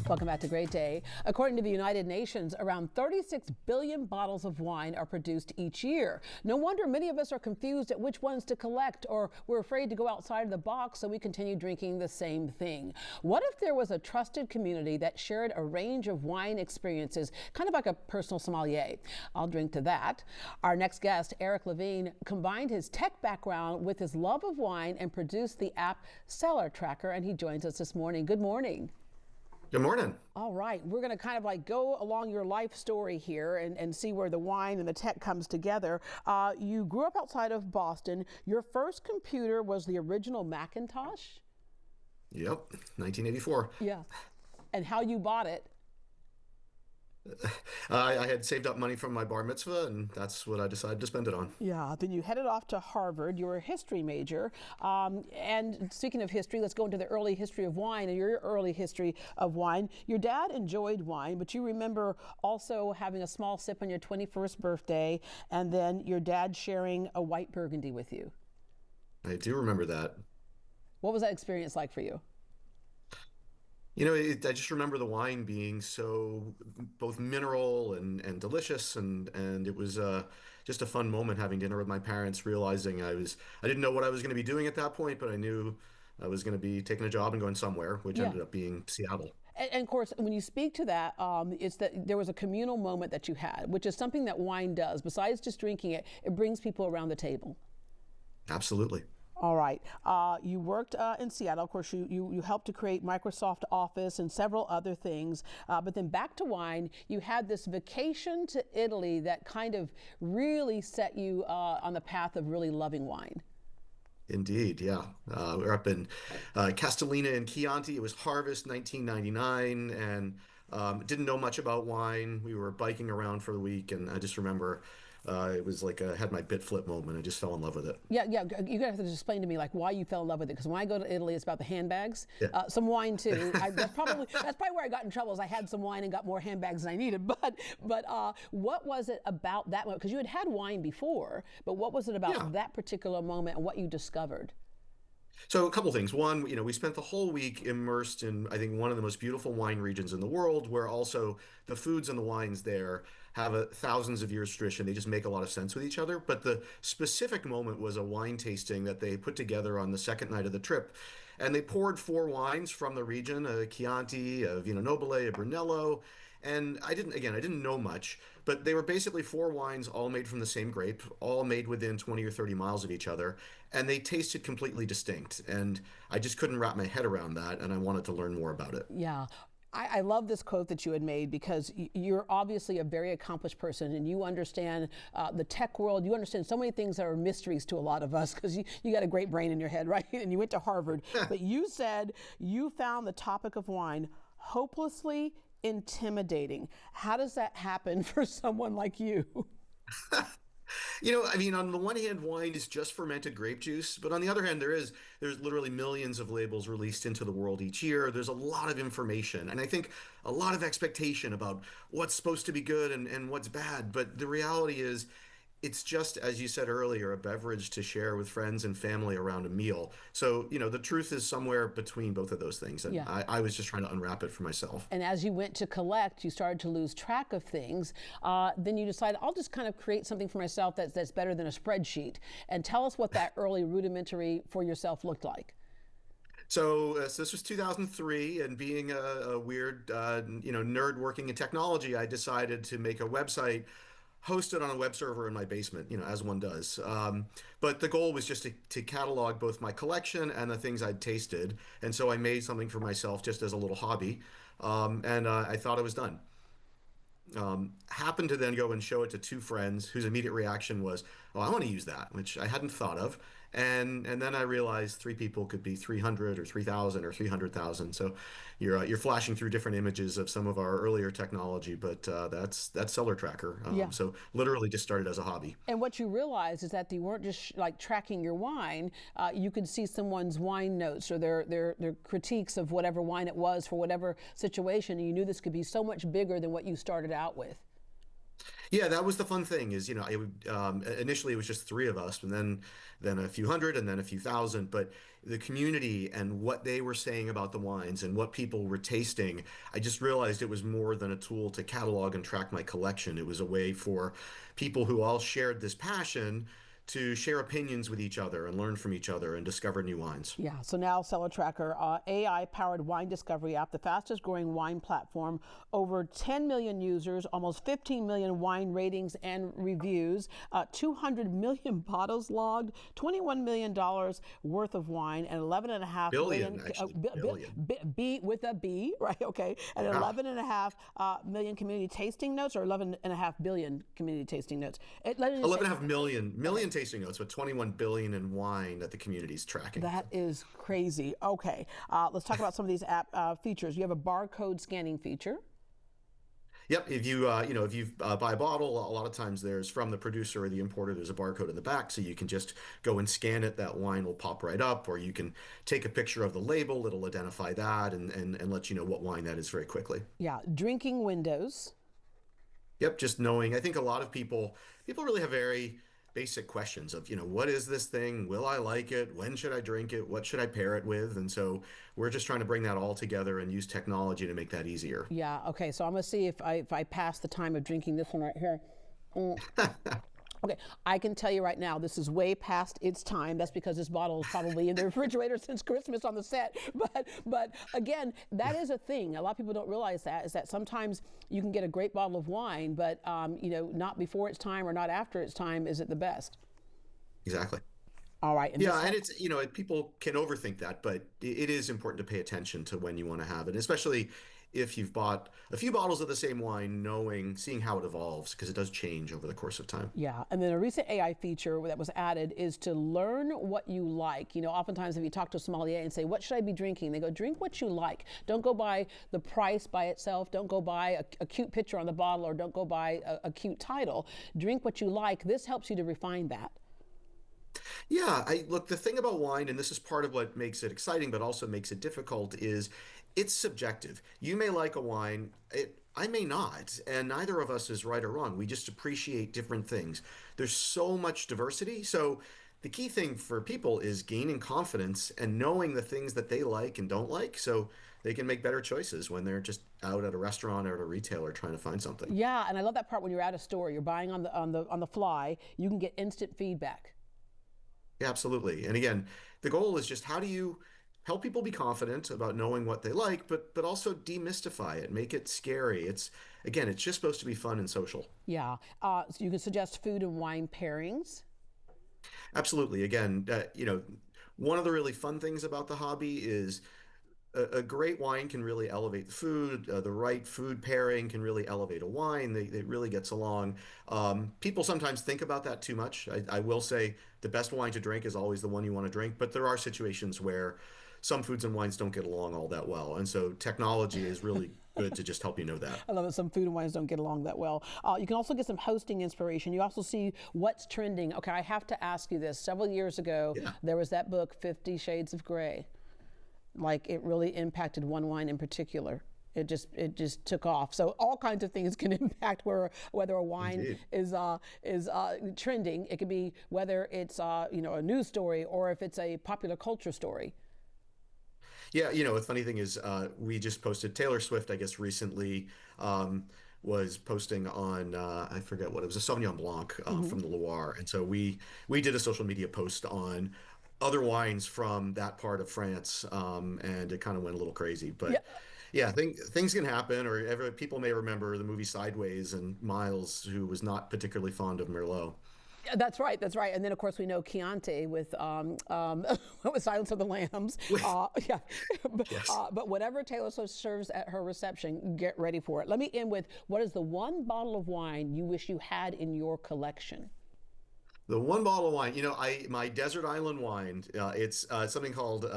Welcome back to Great Day. According to the United Nations, around 36 billion bottles of wine are produced each year. No wonder many of us are confused at which ones to collect, or we're afraid to go outside of the box, so we continue drinking the same thing. What if there was a trusted community that shared a range of wine experiences, kind of like a personal sommelier? I'll drink to that. Our next guest, Eric Levine, combined his tech background with his love of wine and produced the app CellarTracker, and he joins us this morning. Good morning. Good morning. All right, we're going to kind of like go along your life story here and see where the wine and the tech comes together. You grew up outside of Boston. Your first computer was the original Macintosh? Yep, 1984. Yeah. And how you bought it? I had saved up money from my bar mitzvah, and that's what I decided to spend it on. Yeah, then you headed off to Harvard. You were a history major. And speaking of history, let's go into the early history of wine and your early history of wine. Your dad enjoyed wine, but you remember also having a small sip on your 21st birthday, and then your dad sharing a white Burgundy with you. I do remember that. What was that experience like for you? You know, I just remember the wine being so both mineral and delicious, and it was just a fun moment having dinner with my parents, realizing I didn't know what I was going to be doing at that point, but I knew I was going to be taking a job and going somewhere, which ended up being Seattle. And of course, when you speak to that, it's that there was a communal moment that you had, which is something that wine does. Besides just drinking it, it brings people around the table. Absolutely. All right. You worked in Seattle. Of course, you helped to create Microsoft Office and several other things. But then back to wine, you had this vacation to Italy that kind of really set you on the path of really loving wine. Indeed, yeah. We were up in Castellina and Chianti. It was harvest 1999, and didn't know much about wine. We were biking around for the week, and I just remember it was like I had my bit flip moment. I just fell in love with it. Yeah. You're gonna have to just explain to me like why you fell in love with it. Because when I go to Italy, it's about the handbags. Yeah. Some wine too. That's probably where I got in trouble. Is I had some wine and got more handbags than I needed. But what was it about that moment? Because you had wine before, but what was it about that particular moment and what you discovered? So a couple things. One, we spent the whole week immersed in, I think, one of the most beautiful wine regions in the world, where also the foods and the wines there have thousands of years tradition. They just make a lot of sense with each other. But the specific moment was a wine tasting that they put together on the second night of the trip. And they poured four wines from the region, a Chianti, a Vino Nobile, a Brunello. And I didn't know much, but they were basically four wines all made from the same grape, all made within 20 or 30 miles of each other, and they tasted completely distinct. And I just couldn't wrap my head around that, and I wanted to learn more about it. Yeah. I love this quote that you had made, because you're obviously a very accomplished person, and you understand the tech world. You understand so many things that are mysteries to a lot of us, because you got a great brain in your head, right? And you went to Harvard. But you said you found the topic of wine hopelessly intimidating. How does that happen for someone like you? On the one hand, wine is just fermented grape juice, but on the other hand, there's literally millions of labels released into the world each year. There's a lot of information, and I think a lot of expectation about what's supposed to be good and what's bad. But the reality is, it's just, as you said earlier, a beverage to share with friends and family around a meal. So, the truth is somewhere between both of those things. And I was just trying to unwrap it for myself. And as you went to collect, you started to lose track of things. Then you decided, I'll just kind of create something for myself that's better than a spreadsheet. And tell us what that early rudimentary for yourself looked like. So this was 2003, and being a weird, nerd working in technology, I decided to make a website hosted on a web server in my basement, as one does. But the goal was just to catalog both my collection and the things I'd tasted. And so I made something for myself just as a little hobby. And I thought I was done. Happened to then go and show it to two friends whose immediate reaction was, "Oh, I want to use that," which I hadn't thought of. And then I realized three people could be 300 or 3,000 or 300,000. So you're flashing through different images of some of our earlier technology, but that's CellarTracker. So literally just started as a hobby. And what you realized is that you weren't just like tracking your wine. You could see someone's wine notes or their critiques of whatever wine it was for whatever situation. And you knew this could be so much bigger than what you started out with. Yeah, that was the fun thing is, initially it was just three of us and then a few hundred and then a few thousand, but the community and what they were saying about the wines and what people were tasting, I just realized it was more than a tool to catalog and track my collection. It was a way for people who all shared this passion to share opinions with each other and learn from each other and discover new wines. Yeah, so now CellarTracker, AI-powered wine discovery app, the fastest growing wine platform, over 10 million users, almost 15 million wine ratings and reviews, 200 million bottles logged, $21 million worth of wine, and 11 and a half Billion, million, actually, billion. B with a B, right? Okay, and Yeah. 11 and a half million community tasting notes, or 11 and a half billion community tasting notes. Let me just say, 11.5 million tasting notes, but 21 billion in wine that the community's tracking. that is crazy. Okay, let's talk about some of these app features. You have a barcode scanning feature. Yep. If you buy a bottle, a lot of times there's from the producer or the importer, there's a barcode in the back, so you can just go and scan it. That wine will pop right up, or you can take a picture of the label. It'll identify that and let you know what wine that is very quickly. Yeah, drinking windows. Yep. Just knowing. I think a lot of people really have very basic questions of, what is this thing? Will I like it? When should I drink it? What should I pair it with? And so we're just trying to bring that all together and use technology to make that easier. Yeah. Okay. So I'm gonna see if I pass the time of drinking this one right here. Mm. Okay, I can tell you right now, this is way past its time. That's because this bottle is probably in the refrigerator since Christmas on the set. But again, that is a thing. A lot of people don't realize that is that sometimes you can get a great bottle of wine, but not before its time or not after its time is it the best. Exactly. All right. And Yeah, and it's, people can overthink that, but it is important to pay attention to when you want to have it, especially if you've bought a few bottles of the same wine, seeing how it evolves, because it does change over the course of time. Yeah, and then a recent AI feature that was added is to learn what you like. Oftentimes if you talk to a sommelier and say, what should I be drinking? They go, drink what you like. Don't go by the price by itself. Don't go by a cute picture on the bottle, or don't go by a cute title. Drink what you like. This helps you to refine that. Yeah, look, the thing about wine, and this is part of what makes it exciting, but also makes it difficult, is it's subjective. You may like a wine, I may not, and neither of us is right or wrong. We just appreciate different things. There's so much diversity. So the key thing for people is gaining confidence and knowing the things that they like and don't like, so they can make better choices when they're just out at a restaurant or at a retailer trying to find something. Yeah, and I love that part when you're at a store, you're buying on the fly, you can get instant feedback. Yeah, absolutely. And again, the goal is just how do you help people be confident about knowing what they like, but also demystify it, make it scary. It's just supposed to be fun and social. Yeah, so you can suggest food and wine pairings. Absolutely. Again, one of the really fun things about the hobby is a great wine can really elevate the food. The right food pairing can really elevate a wine. It really gets along. People sometimes think about that too much. I will say the best wine to drink is always the one you want to drink, but there are situations where some foods and wines don't get along all that well. And so technology is really good to just help you know that. I love it. Some food and wines don't get along that well. You can also get some hosting inspiration. You also see what's trending. Okay, I have to ask you this. Several years ago, Yeah. there was that book, 50 Shades of Grey. Like, it really impacted one wine in particular. It just took off. So all kinds of things can impact whether a wine Indeed. is trending. It could be whether it's a news story, or if it's a popular culture story. Yeah, the funny thing is, we just posted Taylor Swift, I guess, recently was posting on I forget what it was, a Sauvignon Blanc from the Loire, and so we did a social media post on other wines from that part of France, and it kind of went a little crazy, Yeah. but. Yeah, things can happen, or people may remember the movie Sideways and Miles, who was not particularly fond of Merlot. Yeah, that's right. That's right. And then, of course, we know Chianti with with Silence of the Lambs. Yeah, but, Yes. but whatever Taylor Swift serves at her reception, get ready for it. Let me end with, what is the one bottle of wine you wish you had in your collection? The one bottle of wine, my desert island wine. It's something called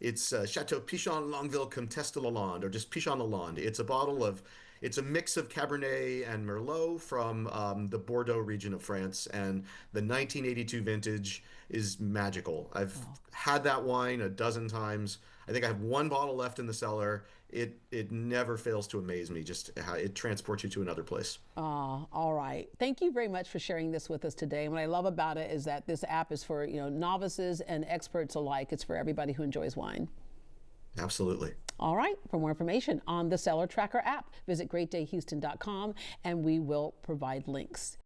it's Chateau Pichon Longueville Comtesse de Lalande, or just Pichon Lalande. It's a mix of Cabernet and Merlot from the Bordeaux region of France, and the 1982 vintage is magical. I've had that wine a dozen times. I think I have one bottle left in the cellar. it never fails to amaze me just how it transports you to another place. All right. Thank you very much for sharing this with us today. And what I love about it is that this app is for, novices and experts alike. It's for everybody who enjoys wine. Absolutely. All right. For more information on the CellarTracker app, visit greatdayhouston.com and we will provide links.